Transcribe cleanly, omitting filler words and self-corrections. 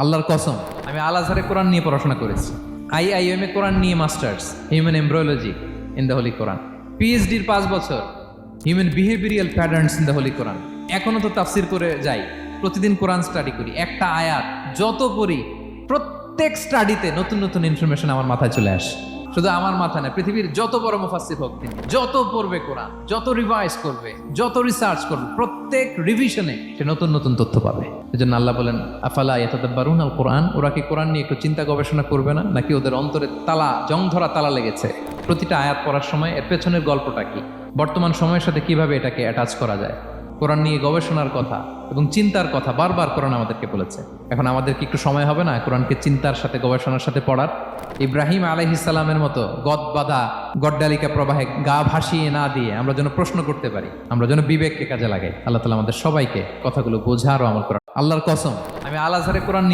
আল্লাহর কসম, আমি আল আজহারে কোরআন নিয়ে পড়াশোনা করেছি। আইআইএম এ কোরআন নিয়ে masters, human embryology in the holy Quran. পিএইচডির 5 বছর human behavioural patterns in the holy Quran. এখনো তো তাফসির করে যাই, প্রতিদিন কোরআন স্টাডি করি। একটা আয়াত যত পড়ি, প্রত্যেক স্টাডিতে নতুন নতুন ইনফরমেশন আমার মাথায় চলে আসে। শুধু আমার মাথা না, পৃথিবীর যত বড় মুফাসসির হোক তিনি, যত পড়বে কোরআন, যত রিভাইজ করবে, যত রিসার্চ করবে, প্রত্যেক রিভিশনে সে নতুন নতুন তথ্য পাবে। এজন্য আল্লাহ বলেন, আফালা ইয়াতাদাব্বারুন আল কোরআন, ওরা কি কোরআন নিয়ে একটু চিন্তা গবেষণা করবে না? নাকি ওদের অন্তরে তালা, জং ধরা তালা লেগেছে? প্রতিটা আয়াত পড়ার সময় এর পেছনের গল্পটা কি, বর্তমান সময়ের সাথে কিভাবে এটাকে অ্যাটাচ করা যায়, কোরআন নিয়ে গবেষণার কথা এবং চিন্তার কথা বারবার কোরআন আমাদেরকে বলেছে। এখন আমাদের কি একটু সময় হবে না কোরআনকে চিন্তার সাথে, গবেষণার সাথে পড়ার? ইব্রাহিম আলাইহিস সালামের মতো গদবাদা গড্ডালিকা প্রবাহে গা ভাসিয়ে না দিয়ে আমরা যেন প্রশ্ন করতে পারি, আমরা যেন বিবেককে কাজে লাগাই। আল্লাহ তাআলা আমাদের সবাইকে কথাগুলো বোঝার ও আমল করার। আল্লাহর কসম, আমি আল আজহারে কোরআন